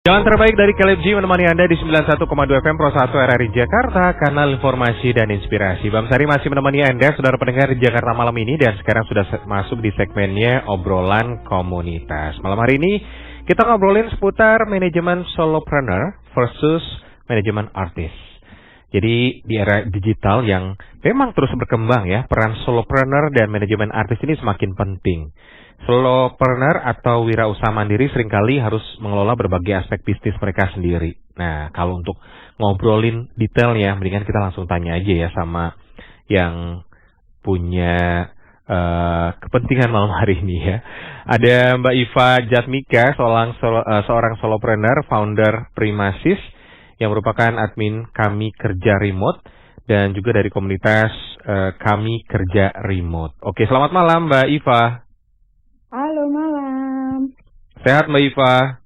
Jalan terbaik dari Caleb G menemani Anda di 91,2 FM Pro 1 RRI Jakarta, kanal informasi dan inspirasi. Bang Sari masih menemani Anda, saudara pendengar di Jakarta malam ini, dan sekarang sudah masuk di segmennya obrolan komunitas. Malam hari ini kita ngobrolin seputar manajemen solopreneur versus manajemen artis. Jadi di era digital yang memang terus berkembang ya, peran solopreneur dan manajemen artis ini semakin penting. Solopreneur atau wirausaha mandiri seringkali harus mengelola berbagai aspek bisnis mereka sendiri. Nah, kalau untuk ngobrolin detailnya, mendingan kita langsung tanya aja ya sama yang punya kepentingan malam hari ini ya. Ada Mbak Iva Jatmika, seorang solopreneur, founder Primasis, yang merupakan admin Kami Kerja Remote, dan juga dari komunitas Kami Kerja Remote. Oke, selamat malam Mbak Iva. Halo, malam. Sehat Mbak Iva?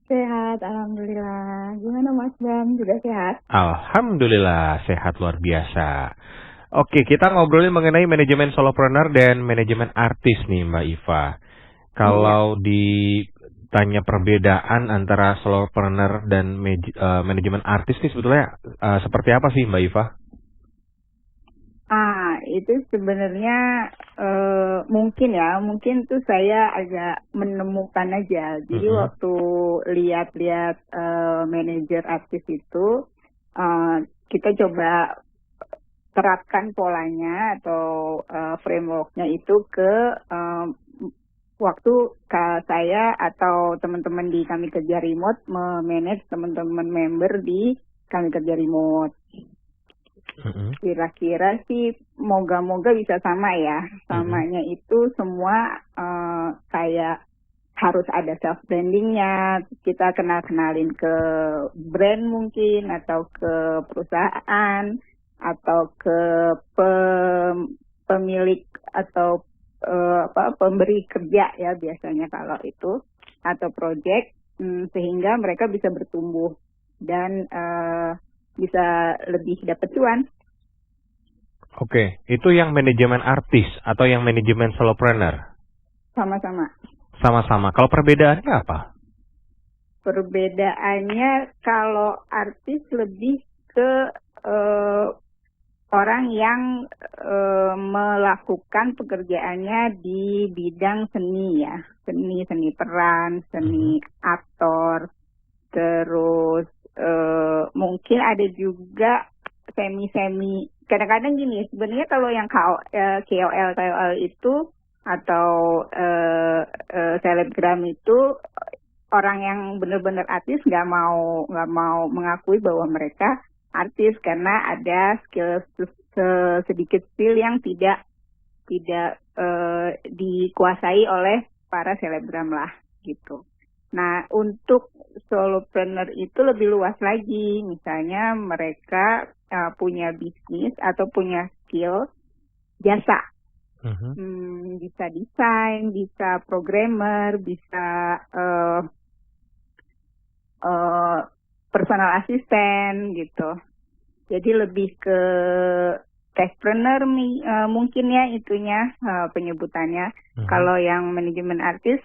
Sehat, alhamdulillah. Gimana Mas Bam? Juga sehat? Alhamdulillah, sehat luar biasa. Oke, kita ngobrolin mengenai manajemen solopreneur dan manajemen artis nih Mbak Iva. Kalau ditanya perbedaan antara solopreneur dan manajemen artis nih sebetulnya seperti apa sih Mbak Iva? Itu sebenarnya mungkin tuh saya agak menemukan aja. Jadi waktu lihat-lihat manajer artis itu, kita coba terapkan polanya atau frameworknya itu ke waktu saya atau teman-teman di Kami Kerja Remote memanage teman-teman member di Kami Kerja Remote. Kira-kira sih moga-moga bisa sama ya. Samanya itu semua kayak harus ada self brandingnya, kita kenalin ke brand mungkin, atau ke perusahaan, atau ke pemilik atau pemberi kerja ya biasanya kalau itu, atau project, sehingga mereka bisa bertumbuh dan bisa lebih dapat cuan. Oke, itu yang manajemen artis atau yang manajemen solopreneur? Sama-sama. Sama-sama. Kalau perbedaannya apa? Perbedaannya kalau artis lebih ke orang yang melakukan pekerjaannya di bidang seni ya, seni peran, seni aktor, terus mungkin ada juga semi-semi. Kadang-kadang gini, sebenarnya kalau yang KOL itu atau selebgram itu, orang yang benar-benar artis nggak mau mengakui bahwa mereka artis karena ada sedikit skill yang tidak dikuasai oleh para selebgram lah gitu. Nah, untuk solopreneur itu lebih luas lagi. Misalnya mereka punya bisnis atau punya skill jasa. Bisa desain, bisa programmer, bisa personal assistant gitu. Jadi lebih ke techpreneur mungkin ya itunya penyebutannya. Kalau yang manajemen artis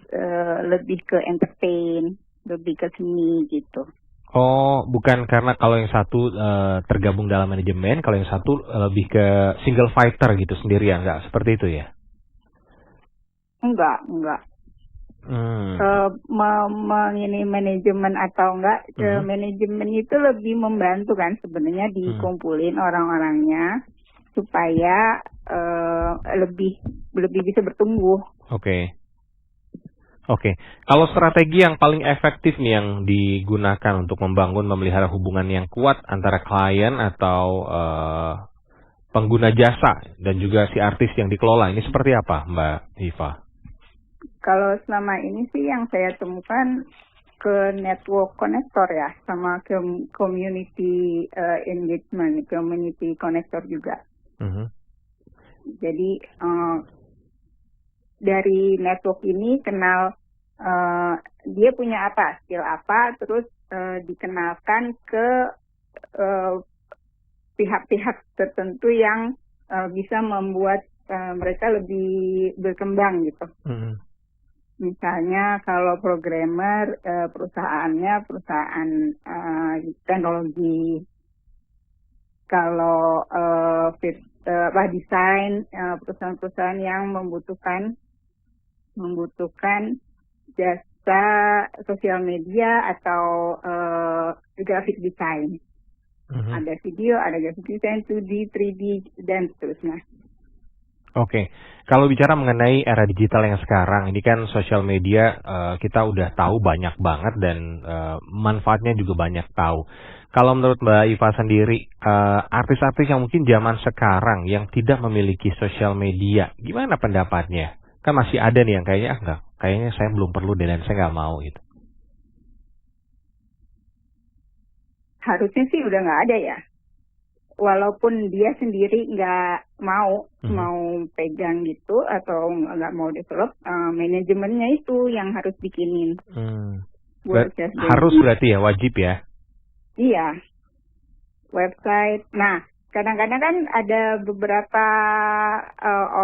lebih ke entertain, lebih ke seni gitu. Oh, bukan karena kalau yang satu tergabung dalam manajemen, kalau yang satu lebih ke single fighter gitu sendirian, nggak seperti itu ya? Enggak. Ini manajemen atau enggak, manajemen itu lebih membantu kan sebenarnya dikumpulin orang-orangnya supaya lebih bisa bertumbuh. Oke. Kalau strategi yang paling efektif nih yang digunakan untuk memelihara hubungan yang kuat antara klien atau pengguna jasa dan juga si artis yang dikelola, ini seperti apa Mbak Iva? Kalau selama ini sih yang saya temukan ke network connector ya, sama ke community engagement, community connector juga. Jadi dari network ini kenal dia punya apa, skill apa, terus dikenalkan ke pihak-pihak tertentu yang bisa membuat mereka lebih berkembang gitu. Misalnya kalau programmer perusahaannya perusahaan teknologi, kalau desain perusahaan-perusahaan yang membutuhkan jasa sosial media atau graphic design. Ada video, ada graphic design 2D, 3D, dan seterusnya. Oke, kalau bicara mengenai era digital yang sekarang, ini kan sosial media kita udah tahu banyak banget dan manfaatnya juga banyak tahu. Kalau menurut Mbak Iva sendiri, artis-artis yang mungkin zaman sekarang yang tidak memiliki sosial media, gimana pendapatnya? Kan masih ada nih yang kayaknya kayaknya saya belum perlu dan saya nggak mau gitu. Harusnya sih udah nggak ada ya. Walaupun dia sendiri nggak mau pegang gitu atau nggak mau develop, manajemennya itu yang harus bikinin. Harus berarti ya, wajib ya? Iya, website. Nah, kadang-kadang kan ada beberapa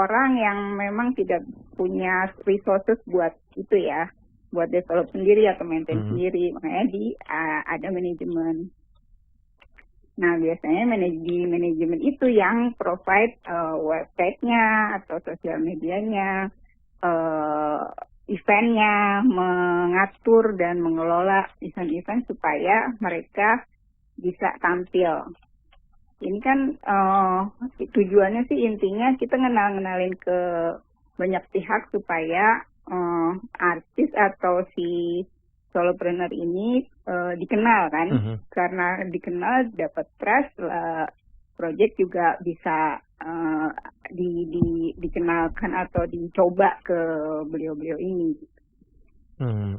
orang yang memang tidak punya resources buat itu ya, buat develop sendiri atau maintain sendiri, makanya ada manajemen. Nah, biasanya di manajemen itu yang provide website-nya atau sosial medianya, event-nya, mengatur dan mengelola event-event supaya mereka bisa tampil. Ini kan tujuannya sih intinya kita ngenalin ke banyak pihak supaya artis atau si solopreneur ini dikenal kan, karena dikenal dapat trust, project juga bisa dikenalkan atau dicoba ke beliau-beliau ini.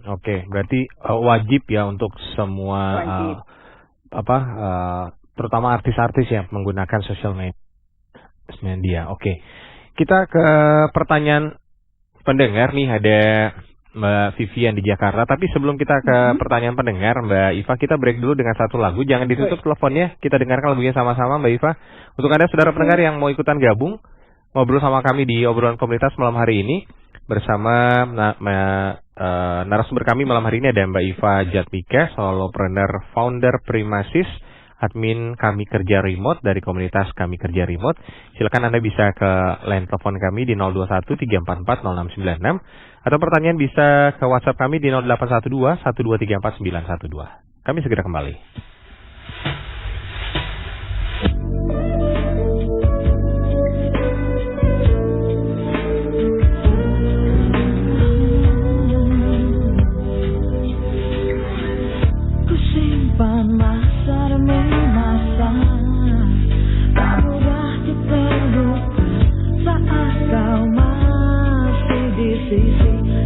Oke. Berarti wajib ya untuk semua terutama artis-artis yang menggunakan sosial media. Oke. Kita ke pertanyaan pendengar nih, ada Mbak Vivian di Jakarta. Tapi sebelum kita ke pertanyaan pendengar, Mbak Iva, kita break dulu dengan satu lagu. Jangan ditutup teleponnya, kita dengarkan lagunya sama-sama, Mbak Iva. Untuk Anda saudara pendengar yang mau ikutan gabung, ngobrol sama kami di obrolan komunitas malam hari ini, bersama narasumber kami malam hari ini ada Mbak Iva Jatmika, solopreneur, founder Primasis, admin Kami Kerja Remote dari komunitas Kami Kerja Remote. Silakan Anda bisa ke line telepon kami di 021-344-0696 atau pertanyaan bisa ke WhatsApp kami di 0812-1234-912. Kami segera kembali.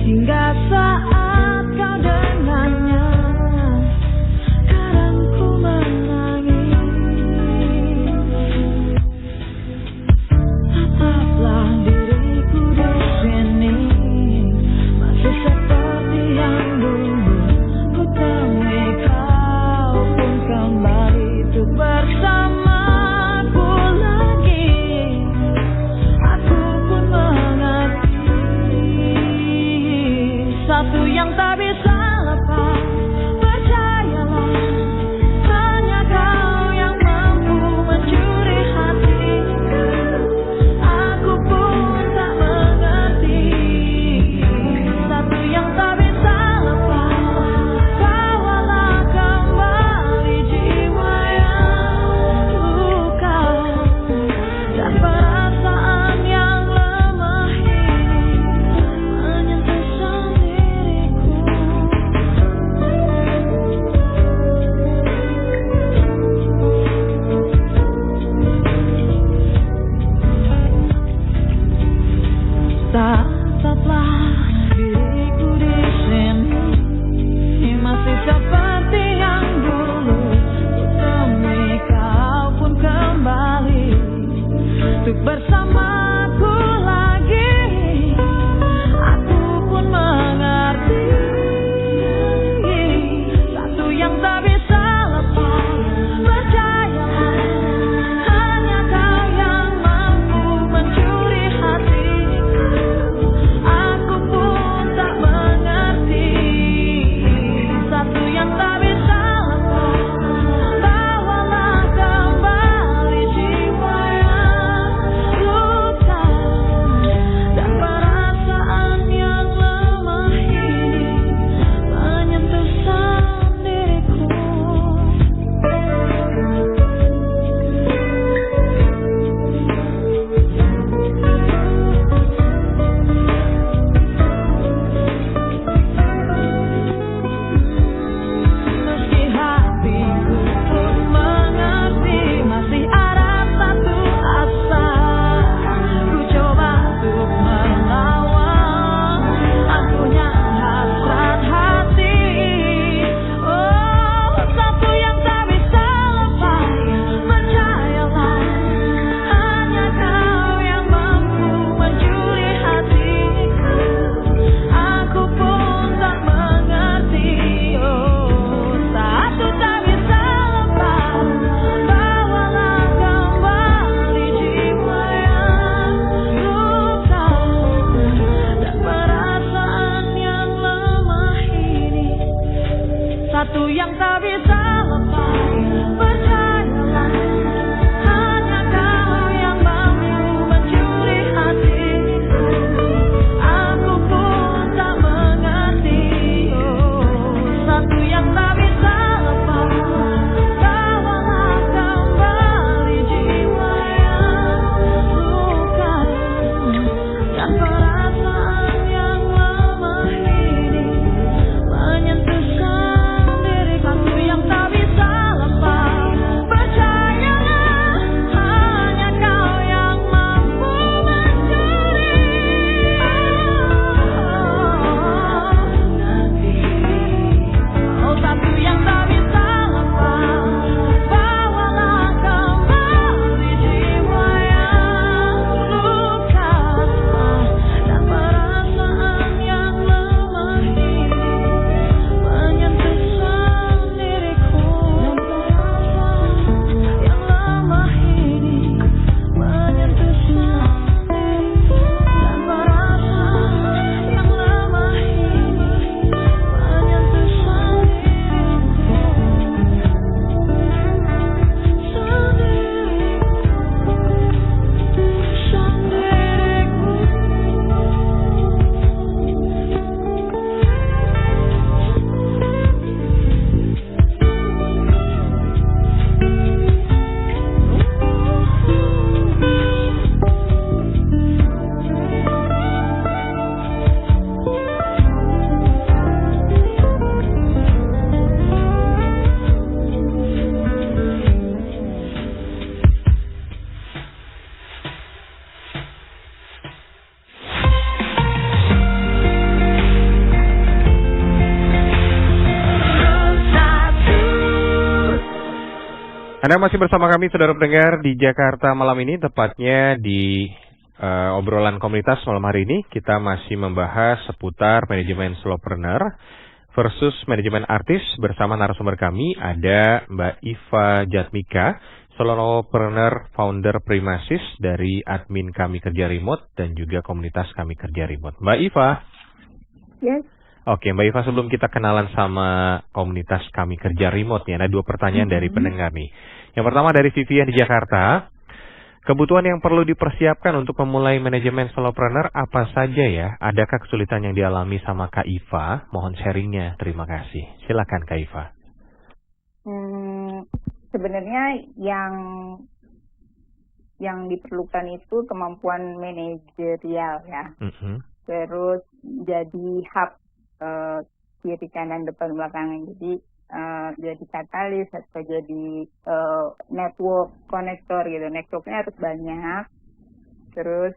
Hingga saat kau dengannya, kadang ku menangis. Tetaplah diriku di sini, masih seperti yang dulu. Ku temui kau pun kembali untuk bersama. satu yang tak bisa lepas. Percayalah, hanya kau yang mampu mencuri hatiku. Aku pun tak mengerti. Oh, satu yang tak bisa lepas. Bawalah kembali jiwa yang luka dan perasaan yang lemah ini menyentuh sendiri. Satu yang tak bisa lepas. Percayalah, hanya kau yang mampu mencuri. Oh, satu yang tak bisa lepas. Bawalah kembali jiwa yang luka dan perasaan yang lemah ini menyentuh sendiriku. Dan perasaan yang lemah ini menyentuh sendiriku. Dan perasaan yang lemah ini menyentuh Anda masih bersama kami, saudara pendengar, di Jakarta malam ini, tepatnya di obrolan komunitas malam hari ini. Kita masih membahas seputar manajemen solopreneur versus manajemen artis bersama narasumber kami. Ada Mbak Iva Jatmika, solopreneur founder Primasis dari admin Kami Kerja Remote dan juga komunitas Kami Kerja Remote. Mbak Iva. Yes. Oke, Mbak Iva, sebelum kita kenalan sama komunitas Kami Kerja Remote nih, ada dua pertanyaan dari pendengar nih. Yang pertama dari Vivian di Jakarta. Kebutuhan yang perlu dipersiapkan untuk memulai manajemen solopreneur apa saja ya? Adakah kesulitan yang dialami sama Kak Iva? Mohon sharingnya, terima kasih. Silakan Kak Iva. Sebenarnya yang diperlukan itu kemampuan manajerial ya. Terus jadi hub kiri kanan depan belakang, jadi katalis atau jadi network konektor gitu. Networknya harus banyak, terus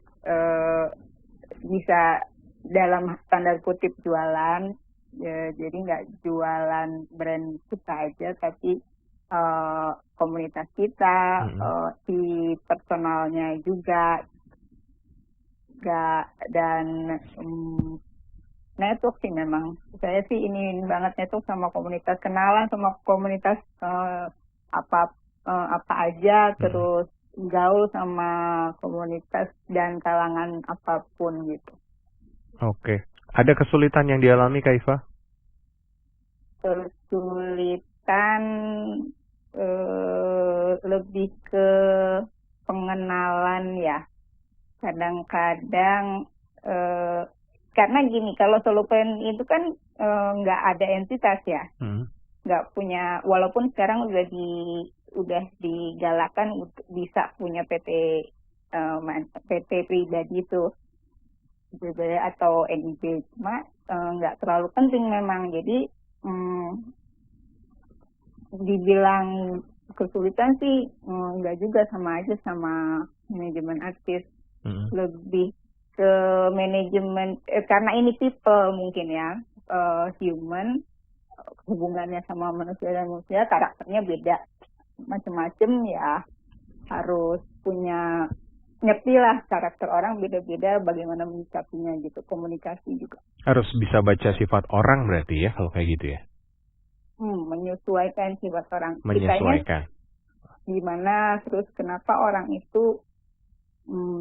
bisa dalam tanda kutip jualan ya, jadi nggak jualan brand kita aja, tapi komunitas kita, si personalnya juga, dan network sih. Memang saya sih ini banget network sama komunitas, kenalan sama komunitas apa aja, terus gaul sama komunitas dan kalangan apapun gitu. Oke. Ada kesulitan yang dialami Kak Iva? Kesulitan lebih ke pengenalan ya. Kadang-kadang karena gini, kalau solopreneur itu kan nggak ada entitas ya, nggak punya, walaupun sekarang udah digalakan bisa punya PT pribadi itu, atau NIB, cuma nggak terlalu penting memang. Jadi dibilang kesulitan sih nggak juga, sama aja sama manajemen artis. Lebih ke manajemen karena ini people mungkin ya, human, hubungannya sama manusia dan manusia, karakternya beda macam-macam ya, harus punya ngerti lah karakter orang beda-beda, bagaimana menyikapinya gitu. Komunikasi juga harus bisa baca sifat orang berarti ya, kalau kayak gitu ya. Menyesuaikan sifat orang, menyesuaikan gimana, terus kenapa orang itu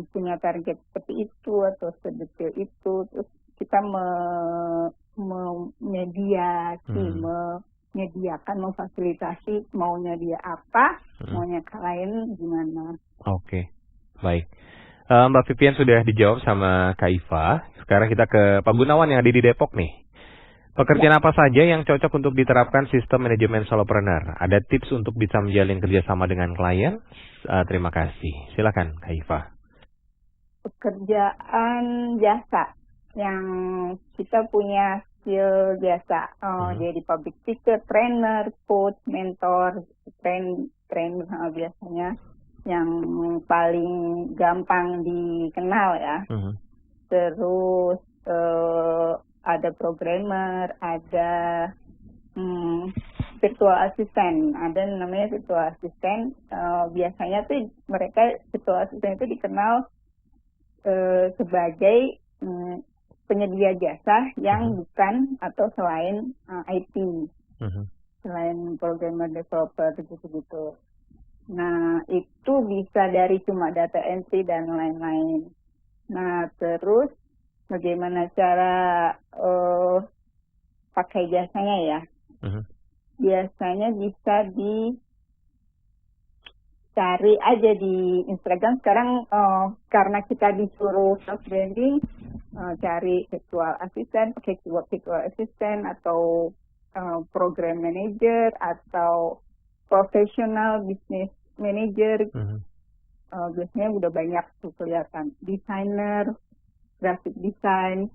punya target seperti itu atau sedetail itu, terus kita memediasi, menyediakan, memfasilitasi maunya dia apa, maunya klien gimana. Oke, baik. Mbak Vivian sudah dijawab sama Kak Iva. Sekarang kita ke Pak Gunawan yang ada di Depok nih. Pekerjaan apa saja yang cocok untuk diterapkan sistem manajemen solopreneur? Ada tips untuk bisa menjalin kerjasama dengan klien? Terima kasih. Silakan Kak Iva. Pekerjaan jasa yang kita punya skill jasa, jadi public speaker, trainer, coach, mentor, trainer biasanya yang paling gampang dikenal ya. Terus ada programmer, ada virtual assistant, ada namanya virtual assistant. Biasanya tuh mereka virtual assistant itu dikenal sebagai penyedia jasa yang bukan atau selain IT, selain programmer, developer gitu-gitu. Nah itu bisa dari cuma data entry dan lain-lain. Nah terus bagaimana cara pakai jasanya ya? Biasanya bisa dicari aja di Instagram. Sekarang karena kita disuruh self branding, cari virtual assistant, pakai keyword virtual assistant atau program manager atau professional business manager. Biasanya udah banyak tuh kelihatan. Designer, graphic design,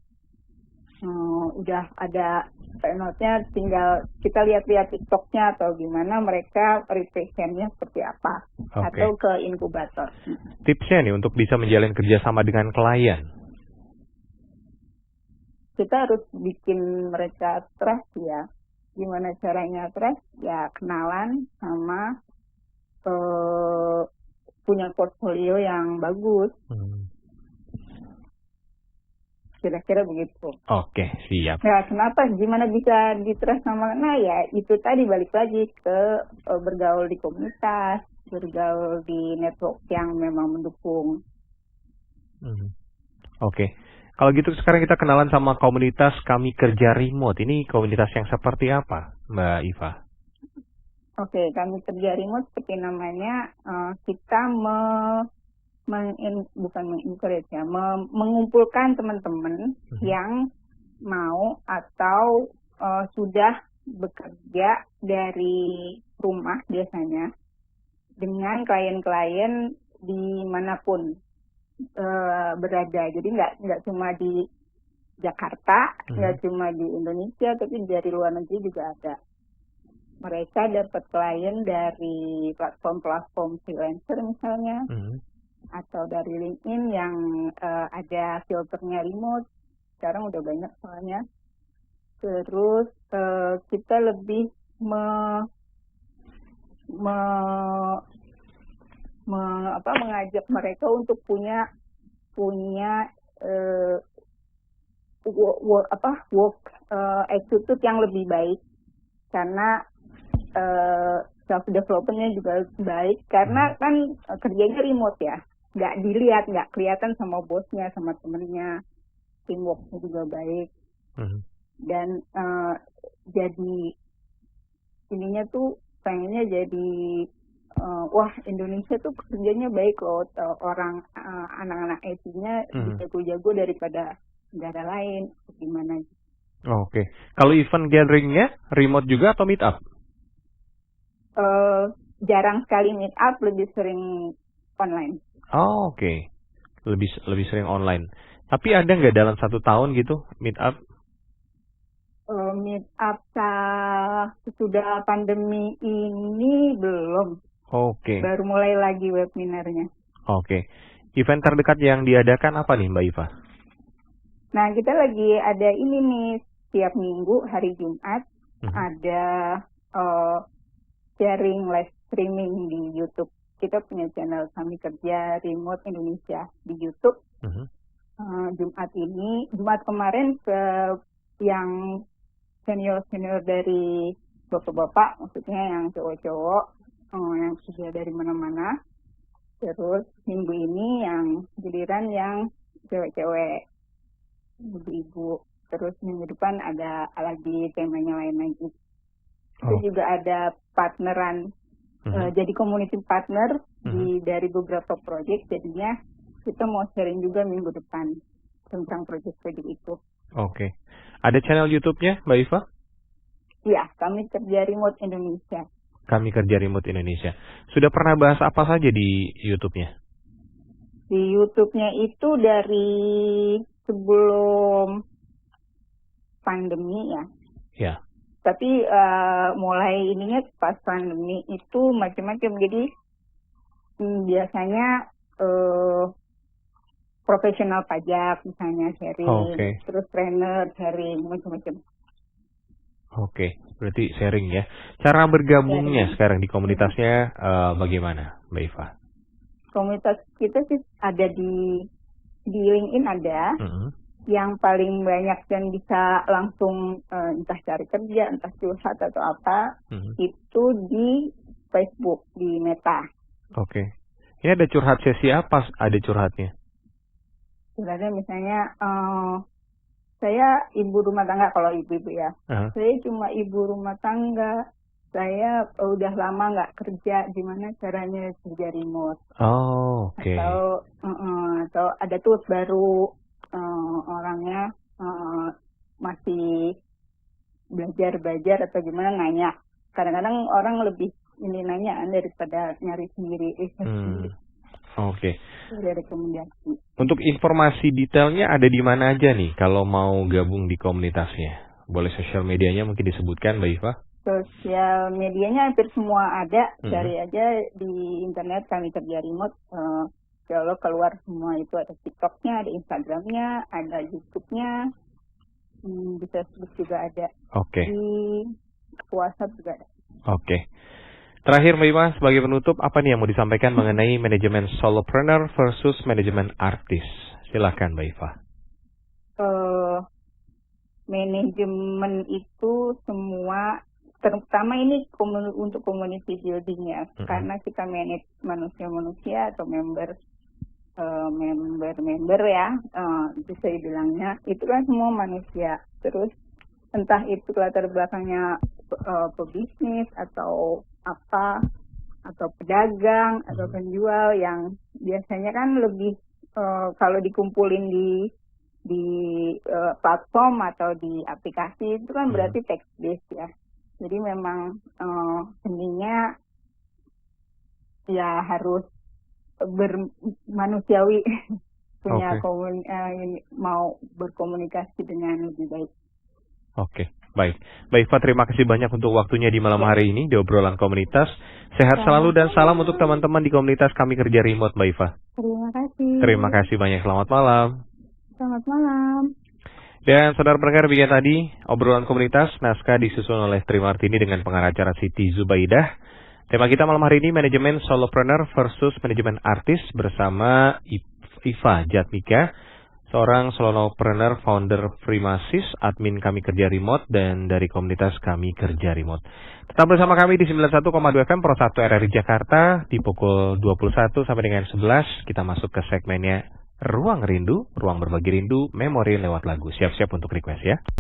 udah ada note-nya, tinggal kita lihat-lihat TikTok-nya atau gimana mereka represent-nya seperti apa, atau ke inkubator. Tipsnya nih untuk bisa menjalin kerjasama dengan klien? Kita harus bikin mereka trust ya. Gimana caranya trust? Ya kenalan sama punya portfolio yang bagus. Kira-kira begitu. Oke, siap. Nah, kenapa? Gimana bisa di-trust sama? Nah, ya itu tadi balik lagi ke bergaul di komunitas, bergaul di network yang memang mendukung. Oke. Kalau gitu sekarang kita kenalan sama komunitas Kami Kerja Remote. Ini komunitas yang seperti apa, Mbak Iva? Oke, Kami Kerja Remote seperti namanya, kita mengumpulkan teman-teman yang mau atau sudah bekerja dari rumah biasanya dengan klien-klien dimanapun berada. Jadi nggak cuma di Jakarta, nggak cuma di Indonesia, tapi dari luar negeri juga ada. Mereka dapat klien dari platform-platform freelancer misalnya, atau dari LinkedIn yang ada filternya remote. Sekarang udah banyak soalnya. Terus kita lebih mengajak mereka untuk punya work attitude yang lebih baik, karena self developmentnya juga baik, karena kan kerjanya remote ya, nggak dilihat, nggak kelihatan sama bosnya, sama temennya, teamworknya juga baik. Dan jadi ininya tuh pengennya jadi wah Indonesia tuh kerjanya baik loh, orang anak-anak IT-nya jago-jago daripada negara lain, gimana? Oke. Kalau event gatheringnya remote juga atau meet up? Jarang sekali meet up, lebih sering online. Oh, oke. Lebih sering online. Tapi ada nggak dalam 1 tahun gitu meet up? Meet up sesudah pandemi ini belum. Oke. Baru mulai lagi webinarnya. Oke. Event terdekat yang diadakan apa nih Mbak Iva? Nah, kita lagi ada ini nih, setiap minggu hari Jumat ada sharing live streaming di YouTube. Kita punya channel Kami Kerja Remote Indonesia di YouTube. Jumat kemarin yang senior dari bapak-bapak, maksudnya yang cowok-cowok, yang sudah dari mana-mana. Terus minggu ini yang giliran yang cewek-cewek, ibu-ibu. Terus minggu depan ada lagi temanya lain lagi. Kita juga ada partneran, jadi community partner dari beberapa proyek. Jadinya kita mau sharing juga minggu depan tentang proyek-proyek itu. Oke. Ada channel YouTube-nya, Mbak Iva? Iya, Kami Kerja Remote Indonesia. Kami Kerja Remote Indonesia. Sudah pernah bahas apa saja di YouTube-nya? Di YouTube-nya itu dari sebelum pandemi ya. Ya. Tapi mulai ininya pas pandemi itu macam-macam. Jadi biasanya profesional pajak misalnya sharing, terus trainer sharing, macam-macam. Oke, berarti sharing ya. Cara bergabungnya sekarang di komunitasnya bagaimana, Mbak Iva? Komunitas kita sih ada di LinkedIn ada. Yang paling banyak dan bisa langsung entah cari kerja, entah curhat atau apa, itu di Facebook, di Meta. Oke. Ini ada curhat sesi apa? Ada curhatnya? Curhatnya misalnya, saya ibu rumah tangga, kalau ibu-ibu ya. Saya cuma ibu rumah tangga. Saya udah lama nggak kerja, gimana caranya kerja remote? Oke. Atau ada tools baru, orangnya masih belajar atau gimana, nanya. Kadang-kadang orang lebih ini nanya daripada nyari sendiri. Oke. Dari rekomendasi. Untuk informasi detailnya ada di mana aja nih kalau mau gabung di komunitasnya? Boleh sosial medianya mungkin disebutkan, Mbak Iva? Sosial medianya hampir semua ada. Cari aja di internet Kami Kerja Remote. Kalau keluar semua itu ada TikTok-nya, ada Instagram-nya, ada YouTube-nya. Bisa sebut juga ada. Oke. Di WhatsApp juga ada. Oke. Terakhir Mbak Iva, sebagai penutup, apa nih yang mau disampaikan mengenai manajemen solopreneur versus manajemen artis? Silakan Mbak Iva. Manajemen itu semua, terutama ini untuk community building ya, karena kita manage manusia-manusia atau member ya, bisa dibilangnya, itu kan semua manusia. Terus entah itu latar belakangnya pebisnis atau apa, atau pedagang atau penjual, yang biasanya kan lebih kalau dikumpulin di platform atau di aplikasi itu kan berarti text based ya. Jadi memang seninya ya harus bermanusiawi, punya mau berkomunikasi dengan lebih baik. Oke, baik. Mbak Iva, terima kasih banyak untuk waktunya di malam hari ini di obrolan komunitas. Sehat selalu dan salam untuk teman-teman di komunitas Kami Kerja Remote, Mbak Iva. Terima kasih. Terima kasih banyak. Selamat malam. Selamat malam. Dan saudara pendengar, demikian tadi obrolan komunitas, naskah disusun oleh Tri Martini dengan pengacara Siti Zubaidah. Tema kita malam hari ini manajemen solopreneur versus manajemen artis bersama Iva Jatmika, seorang solopreneur, founder Primasis, admin Kami Kerja Remote, dan dari komunitas Kami Kerja Remote. Tetap bersama kami di 91,2 FM Pro 1 RRI Jakarta di pukul 21 sampai dengan 11. Kita masuk ke segmennya Ruang Rindu, ruang berbagi rindu, memori lewat lagu. Siap-siap untuk request ya.